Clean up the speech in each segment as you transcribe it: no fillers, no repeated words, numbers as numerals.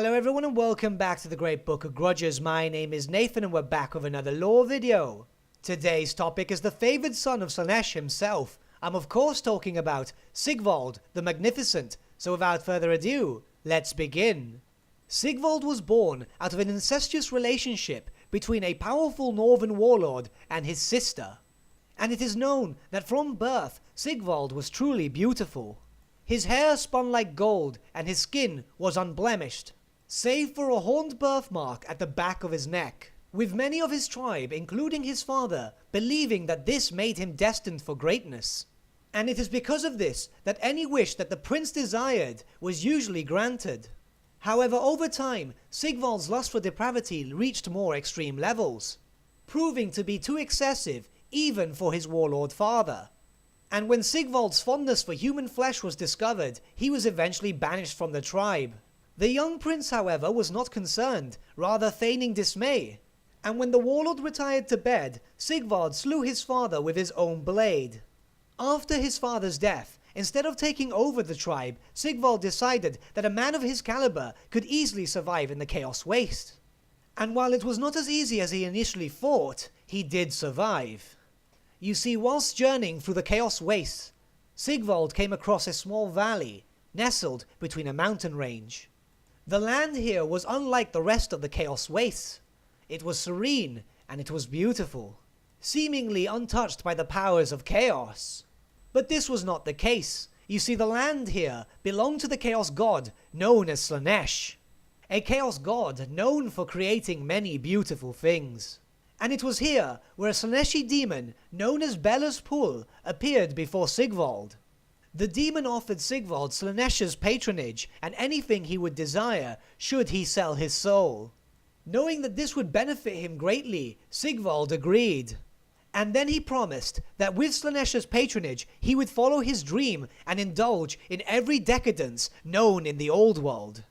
Hello everyone and welcome back to the Great Book of Grudges. My name is Nathan and we're back with another lore video. Today's topic is the favoured son of Slaanesh himself. I'm of course talking about Sigvald the Magnificent, so without further ado, let's begin. Sigvald was born out of an incestuous relationship between a powerful northern warlord and his sister. And it is known that from birth, Sigvald was truly beautiful. His hair spun like gold and his skin was unblemished, save for a horned birthmark at the back of his neck, with many of his tribe, including his father, believing that this made him destined for greatness. And it is because of this that any wish that the prince desired was usually granted. However, over time, Sigvald's lust for depravity reached more extreme levels, proving to be too excessive even for his warlord father. And when Sigvald's fondness for human flesh was discovered, he was eventually banished from the tribe. The young prince, however, was not concerned, rather feigning dismay. And when the warlord retired to bed, Sigvald slew his father with his own blade. After his father's death, instead of taking over the tribe, Sigvald decided that a man of his caliber could easily survive in the Chaos Waste. And while it was not as easy as he initially thought, he did survive. You see, whilst journeying through the Chaos Wastes, Sigvald came across a small valley, nestled between a mountain range. The land here was unlike the rest of the Chaos Wastes. It was serene and it was beautiful, seemingly untouched by the powers of chaos. But this was not the case. You see, the land here belonged to the Chaos God known as Slaanesh, a Chaos God known for creating many beautiful things. And it was here where a Slaaneshi demon known as Bella's Pool appeared before Sigvald. The demon offered Sigvald Slaanesh's patronage and anything he would desire should he sell his soul. Knowing that this would benefit him greatly, Sigvald agreed. And then he promised that with Slaanesh's patronage he would follow his dream and indulge in every decadence known in the old world.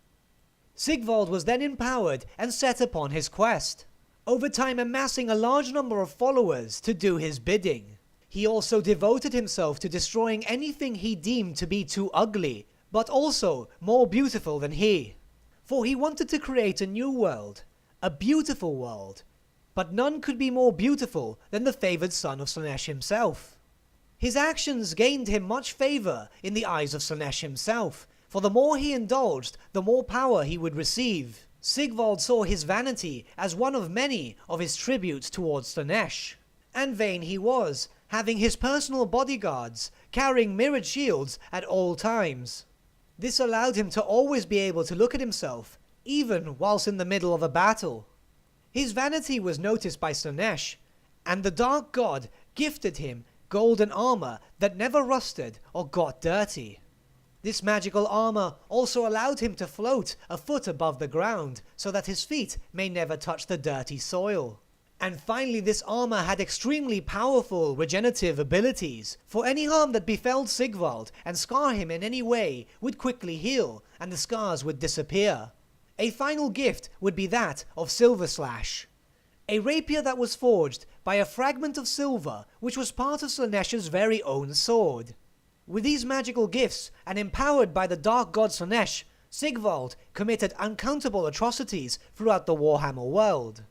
Sigvald was then empowered and set upon his quest, over time amassing a large number of followers to do his bidding. He also devoted himself to destroying anything he deemed to be too ugly, but also more beautiful than he. For he wanted to create a new world, a beautiful world, but none could be more beautiful than the favoured son of Slaanesh himself. His actions gained him much favour in the eyes of Slaanesh himself, for the more he indulged, the more power he would receive. Sigvald saw his vanity as one of many of his tributes towards Slaanesh. And vain he was, having his personal bodyguards carrying mirrored shields at all times. This allowed him to always be able to look at himself, even whilst in the middle of a battle. His vanity was noticed by Slaanesh, and the Dark God gifted him golden armor that never rusted or got dirty. This magical armor also allowed him to float a foot above the ground, so that his feet may never touch the dirty soil. And finally, this armor had extremely powerful regenerative abilities, for any harm that befell Sigvald and scar him in any way would quickly heal, and the scars would disappear. A final gift would be that of Silver Slash, a rapier that was forged by a fragment of silver which was part of Slaanesh's very own sword. With these magical gifts, and empowered by the Dark God Slaanesh, Sigvald committed uncountable atrocities throughout the Warhammer world.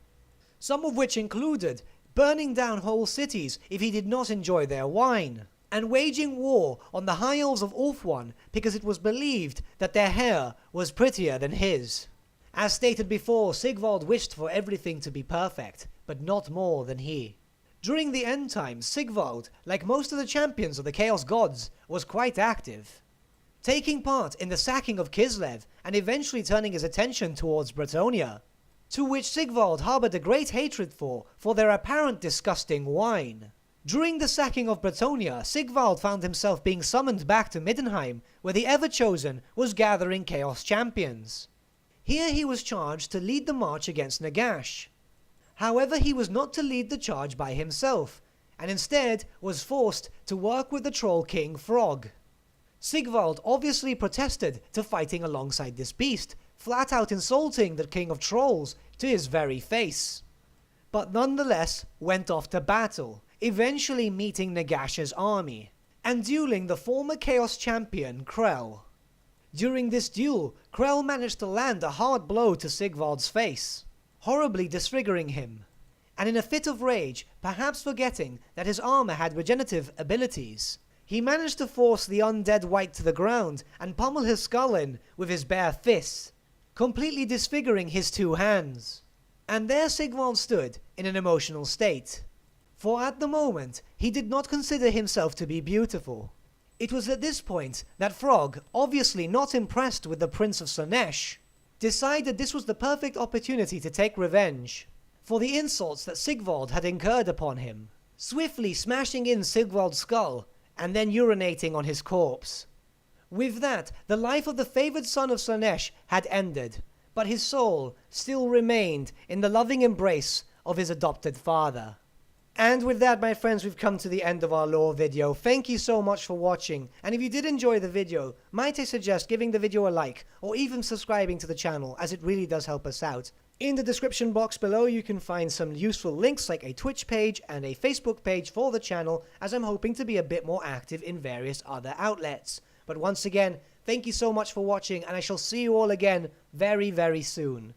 Some of which included burning down whole cities if he did not enjoy their wine, and waging war on the High Elves of Ulthuan because it was believed that their hair was prettier than his. As stated before, Sigvald wished for everything to be perfect, but not more than he. During the end times, Sigvald, like most of the champions of the Chaos Gods, was quite active, taking part in the sacking of Kislev and eventually turning his attention towards Bretonnia, to which Sigvald harbored a great hatred for their apparent disgusting wine. During the sacking of Bretonnia, Sigvald found himself being summoned back to Middenheim, where the Ever-Chosen was gathering Chaos champions. Here he was charged to lead the march against Nagash. However, he was not to lead the charge by himself, and instead was forced to work with the Troll King Frog. Sigvald obviously protested to fighting alongside this beast, flat out insulting the King of Trolls to his very face, but nonetheless went off to battle, eventually meeting Nagash's army, and dueling the former Chaos champion Krell. During this duel, Krell managed to land a hard blow to Sigvald's face, horribly disfiguring him. And in a fit of rage, perhaps forgetting that his armor had regenerative abilities, he managed to force the undead wight to the ground and pummel his skull in with his bare fists, completely disfiguring his two hands. And there Sigvald stood in an emotional state. For at the moment, he did not consider himself to be beautiful. It was at this point that Frog, obviously not impressed with the Prince of Slaanesh, decided this was the perfect opportunity to take revenge for the insults that Sigvald had incurred upon him, swiftly smashing in Sigvald's skull and then urinating on his corpse. With that, the life of the favoured son of Slaanesh had ended, but his soul still remained in the loving embrace of his adopted father. And with that, my friends, we've come to the end of our lore video. Thank you so much for watching, and if you did enjoy the video, might I suggest giving the video a like, or even subscribing to the channel, as it really does help us out. In the description box below you can find some useful links like a Twitch page and a Facebook page for the channel, as I'm hoping to be a bit more active in various other outlets. But once again, thank you so much for watching, and I shall see you all again very, very soon.